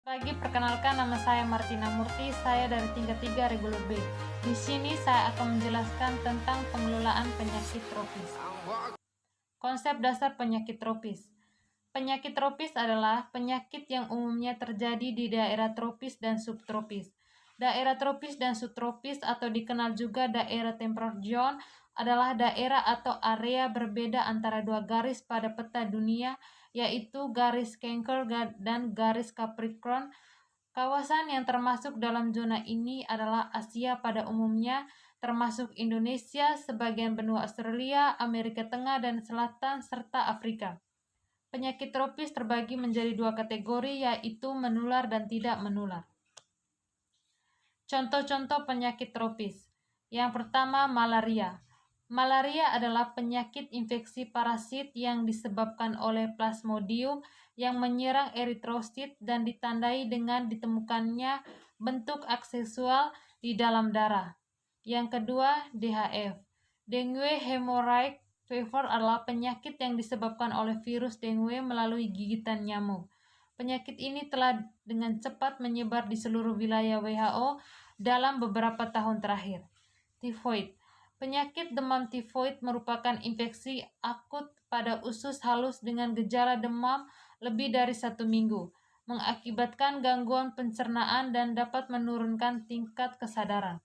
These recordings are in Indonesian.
Pagi, perkenalkan nama saya Martina Murti, saya dari tingkat 3 Reguler B. Di sini saya akan menjelaskan tentang pengelolaan penyakit tropis. Konsep dasar penyakit tropis. Penyakit tropis adalah penyakit yang umumnya terjadi di daerah tropis dan subtropis. Daerah tropis dan subtropis atau dikenal juga daerah temperate zone adalah daerah atau area berbeda antara dua garis pada peta dunia, yaitu garis Cancer dan garis Capricorn. Kawasan yang termasuk dalam zona ini adalah Asia pada umumnya, termasuk Indonesia, sebagian benua Australia, Amerika Tengah dan Selatan, serta Afrika. Penyakit tropis terbagi menjadi dua kategori, yaitu menular dan tidak menular. Contoh-contoh penyakit tropis. Yang pertama, malaria. Malaria adalah penyakit infeksi parasit yang disebabkan oleh Plasmodium yang menyerang eritrosit dan ditandai dengan ditemukannya bentuk aksesual di dalam darah. Yang kedua, DHF. Dengue hemorrhagic fever adalah penyakit yang disebabkan oleh virus dengue melalui gigitan nyamuk. Penyakit ini telah dengan cepat menyebar di seluruh wilayah WHO dalam beberapa tahun terakhir. Tifoid. Penyakit demam tifoid merupakan infeksi akut pada usus halus dengan gejala demam lebih dari 1 minggu, mengakibatkan gangguan pencernaan dan dapat menurunkan tingkat kesadaran.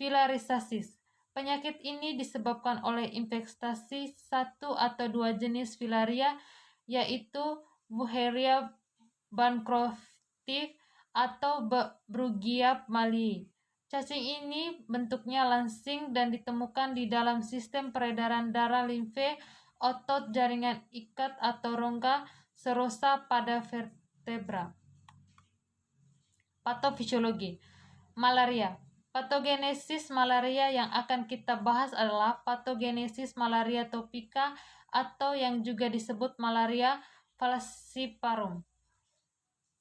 Filariasis. Penyakit ini disebabkan oleh infeksi satu atau dua jenis filaria, yaitu Wucheria bancrofti atau Brugia mali. Cacing ini bentuknya langsing dan ditemukan di dalam sistem peredaran darah limfe, otot, jaringan ikat atau rongga serosa pada vertebra. Patofisiologi. Malaria. Patogenesis malaria yang akan kita bahas adalah patogenesis malaria topika atau yang juga disebut malaria falciparum.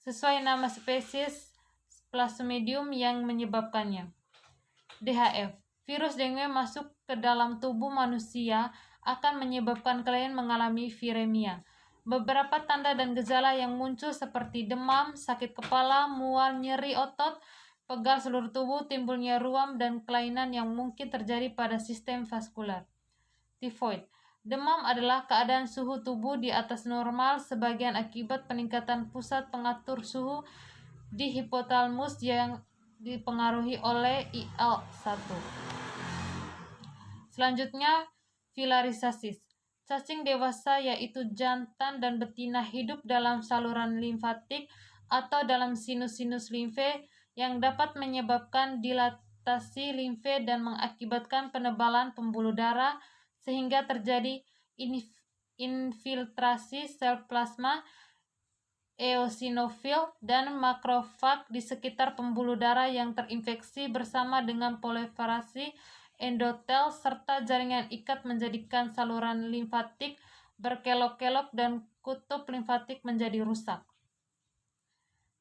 Sesuai nama spesies Plasmodium yang menyebabkannya. DHF. Virus dengue masuk ke dalam tubuh manusia akan menyebabkan klien mengalami viremia. Beberapa tanda dan gejala yang muncul seperti demam, sakit kepala, mual, nyeri otot, pegal seluruh tubuh, timbulnya ruam, dan kelainan yang mungkin terjadi pada sistem vaskular. Tifoid. Demam adalah keadaan suhu tubuh di atas normal sebagian akibat peningkatan pusat pengatur suhu di hipotalamus yang dipengaruhi oleh IL-1. Selanjutnya, filariasis. Cacing dewasa yaitu jantan dan betina hidup dalam saluran limfatik atau dalam sinus-sinus limfe yang dapat menyebabkan dilatasi limfe dan mengakibatkan penebalan pembuluh darah sehingga terjadi infiltrasi sel plasma, eosinofil, dan makrofag di sekitar pembuluh darah yang terinfeksi bersama dengan proliferasi endotel serta jaringan ikat menjadikan saluran limfatik berkelok-kelok dan kutub limfatik menjadi rusak.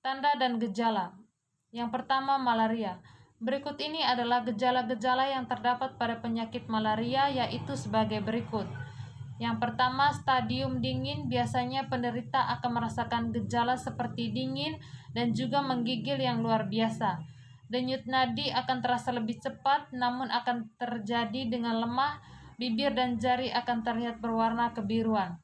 Tanda dan gejala. Yang pertama, malaria. Berikut ini adalah gejala-gejala yang terdapat pada penyakit malaria, yaitu sebagai berikut. Yang pertama, stadium dingin. Biasanya penderita akan merasakan gejala seperti dingin dan juga menggigil yang luar biasa. Denyut nadi akan terasa lebih cepat, namun akan terjadi dengan lemah. Bibir dan jari akan terlihat berwarna kebiruan.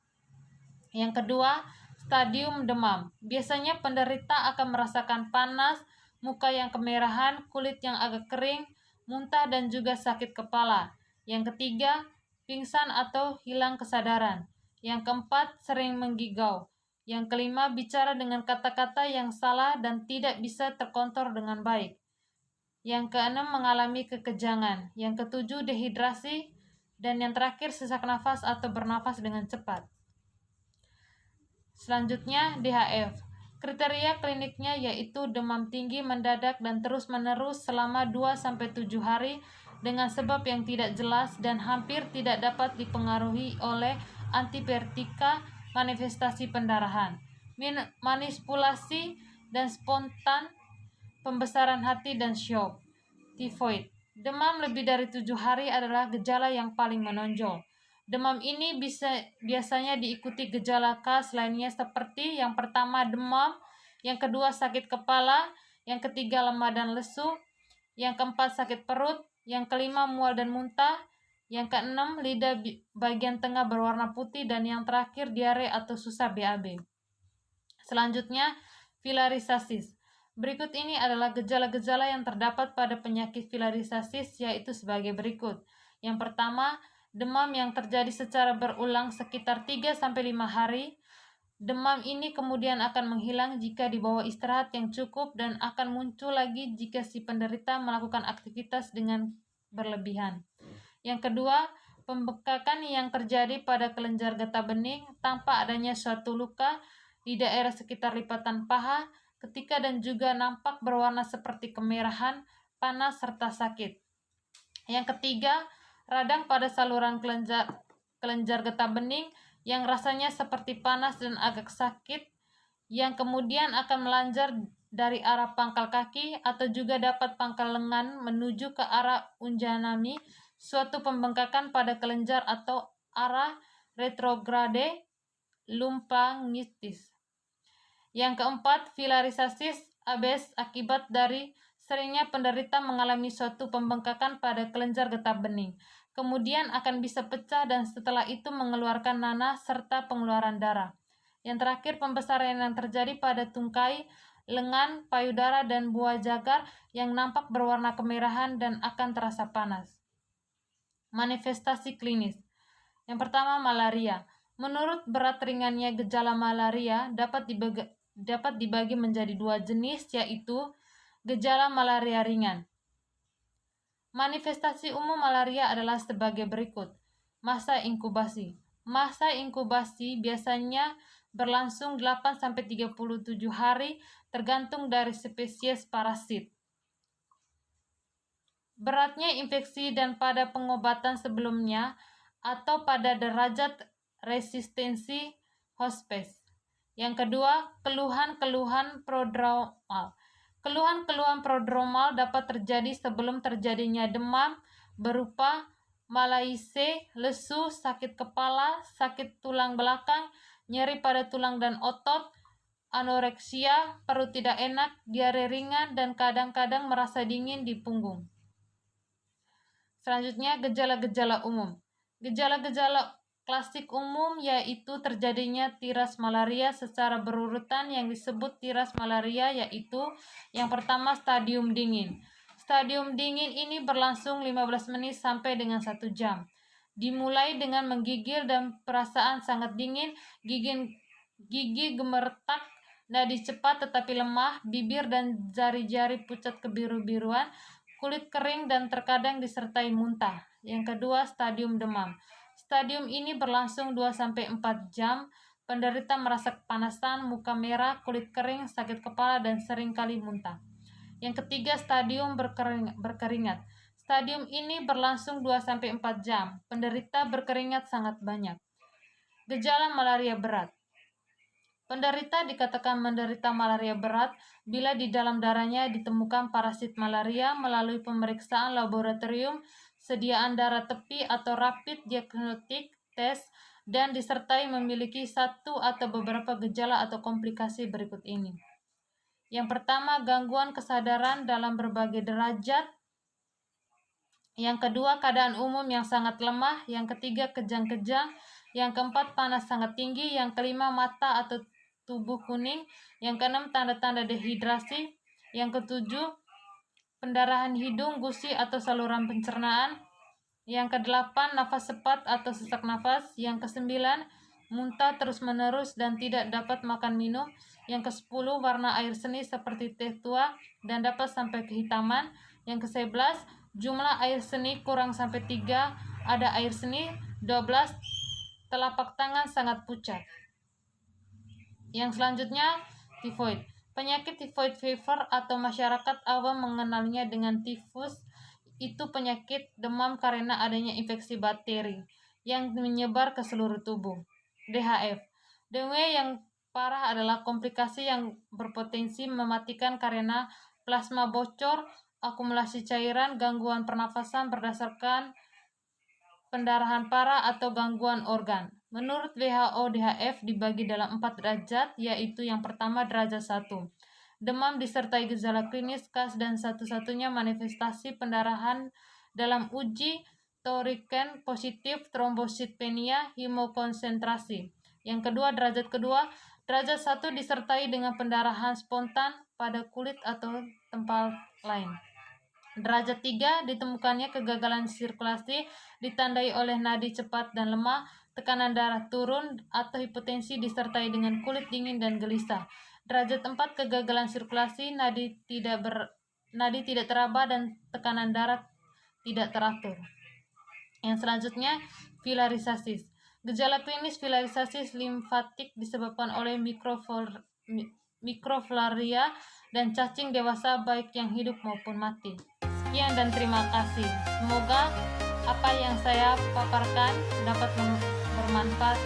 Yang kedua, stadium demam. Biasanya penderita akan merasakan panas, muka yang kemerahan, kulit yang agak kering, muntah, dan juga sakit kepala. Yang ketiga, pingsan atau hilang kesadaran. Yang keempat, sering menggigau. Yang kelima, bicara dengan kata-kata yang salah dan tidak bisa terkontrol dengan baik. Yang keenam, mengalami kekejangan. Yang ketujuh, dehidrasi. Dan yang terakhir, sesak nafas atau bernafas dengan cepat. Selanjutnya, DHF. Kriteria kliniknya yaitu demam tinggi mendadak dan terus-menerus selama 2-7 hari dengan sebab yang tidak jelas dan hampir tidak dapat dipengaruhi oleh antipyretika, manifestasi pendarahan, manipulasi dan spontan, pembesaran hati dan syok. Tifoid. Demam lebih dari 7 hari adalah gejala yang paling menonjol. Demam ini biasanya diikuti gejala khas lainnya seperti yang pertama demam, yang kedua sakit kepala, yang ketiga lemah dan lesu, yang keempat sakit perut, yang kelima mual dan muntah, yang keenam lidah bagian tengah berwarna putih, dan yang terakhir diare atau susah BAB. Selanjutnya, filariasis. Berikut ini adalah gejala-gejala yang terdapat pada penyakit filariasis, yaitu sebagai berikut. Yang pertama, demam yang terjadi secara berulang sekitar 3-5 hari. Demam ini kemudian akan menghilang jika dibawa istirahat yang cukup dan akan muncul lagi jika si penderita melakukan aktivitas dengan berlebihan. Yang kedua, pembekakan yang terjadi pada kelenjar getah bening tanpa adanya suatu luka di daerah sekitar lipatan paha, ketika dan juga nampak berwarna seperti kemerahan, panas, serta sakit. Yang ketiga, radang pada saluran kelenjar getah bening yang rasanya seperti panas dan agak sakit, yang kemudian akan melanjar dari arah pangkal kaki atau juga dapat pangkal lengan menuju ke arah unjanami, suatu pembengkakan pada kelenjar atau arah retrograde lumpangitis. Yang keempat, filariasis abes akibat dari seringnya penderita mengalami suatu pembengkakan pada kelenjar getah bening. Kemudian akan bisa pecah dan setelah itu mengeluarkan nanah serta pengeluaran darah. Yang terakhir, pembesaran yang terjadi pada tungkai, lengan, payudara, dan buah jagar yang nampak berwarna kemerahan dan akan terasa panas. Manifestasi klinis. Yang pertama, malaria. Menurut berat ringannya gejala malaria dapat dibagi menjadi dua jenis, yaitu gejala malaria ringan. Manifestasi umum malaria adalah sebagai berikut. Masa inkubasi. Masa inkubasi biasanya berlangsung 8-37 hari tergantung dari spesies parasit. Beratnya infeksi dan pada pengobatan sebelumnya atau pada derajat resistensi hospes. Yang kedua, keluhan-keluhan prodromal. Keluhan-keluhan prodromal dapat terjadi sebelum terjadinya demam berupa malaise, lesu, sakit kepala, sakit tulang belakang, nyeri pada tulang dan otot, anoreksia, perut tidak enak, diare ringan, dan kadang-kadang merasa dingin di punggung. Selanjutnya, gejala-gejala umum. Gejala-gejala klasik umum yaitu terjadinya tiras malaria secara berurutan yang disebut tiras malaria, yaitu yang pertama stadium dingin. Stadium dingin ini berlangsung 15 menit sampai dengan 1 jam. Dimulai dengan menggigil dan perasaan sangat dingin, gigi gemeretak, nadi cepat tetapi lemah, bibir dan jari-jari pucat kebiru-biruan, kulit kering dan terkadang disertai muntah. Yang kedua, stadium demam. Stadium ini berlangsung 2-4 jam. Penderita merasa kepanasan, muka merah, kulit kering, sakit kepala, dan seringkali muntah. Yang ketiga, stadium berkeringat. Stadium ini berlangsung 2-4 jam. Penderita berkeringat sangat banyak. Gejala malaria berat. Penderita dikatakan menderita malaria berat bila di dalam darahnya ditemukan parasit malaria melalui pemeriksaan laboratorium, sediaan darah tepi atau rapid diagnostic test, dan disertai memiliki satu atau beberapa gejala atau komplikasi berikut ini. Yang pertama, gangguan kesadaran dalam berbagai derajat. Yang kedua, keadaan umum yang sangat lemah. Yang ketiga, kejang-kejang. Yang keempat, panas sangat tinggi. Yang kelima, mata atau tubuh kuning. Yang keenam, tanda-tanda dehidrasi. Yang ketujuh, pendarahan hidung, gusi atau saluran pencernaan. Yang kedelapan, nafas cepat atau sesak nafas. Yang kesembilan, muntah terus-menerus dan tidak dapat makan minum. Yang kesepuluh, warna air seni seperti teh tua dan dapat sampai kehitaman. Yang kesebelas, jumlah air seni kurang sampai 3, ada air seni. 12, telapak tangan sangat pucat. Yang selanjutnya, tifoid. Penyakit tifoid fever atau masyarakat awam mengenalnya dengan tifus, itu penyakit demam karena adanya infeksi bakteri yang menyebar ke seluruh tubuh. DHF. dengue yang parah adalah komplikasi yang berpotensi mematikan karena plasma bocor, akumulasi cairan, gangguan pernafasan berdasarkan pendarahan parah atau gangguan organ. Menurut WHO, DHF dibagi dalam 4 derajat, yaitu yang pertama derajat 1. Demam disertai gejala klinis khas dan satu-satunya manifestasi pendarahan dalam uji toriken positif trombositopenia hemokonsentrasi. Yang kedua, derajat kedua. Derajat 1 disertai dengan pendarahan spontan pada kulit atau tempat lain. Derajat 3 ditemukannya kegagalan sirkulasi ditandai oleh nadi cepat dan lemah, tekanan darah turun atau hipotensi disertai dengan kulit dingin dan gelisah. Derajat 4 kegagalan sirkulasi, nadi tidak teraba dan tekanan darah tidak teratur. Yang selanjutnya, filariasis. Gejala klinis filariasis limfatik disebabkan oleh mikroflaria dan cacing dewasa baik yang hidup maupun mati. Sekian dan terima kasih. Semoga apa yang saya paparkan dapat bermanfaat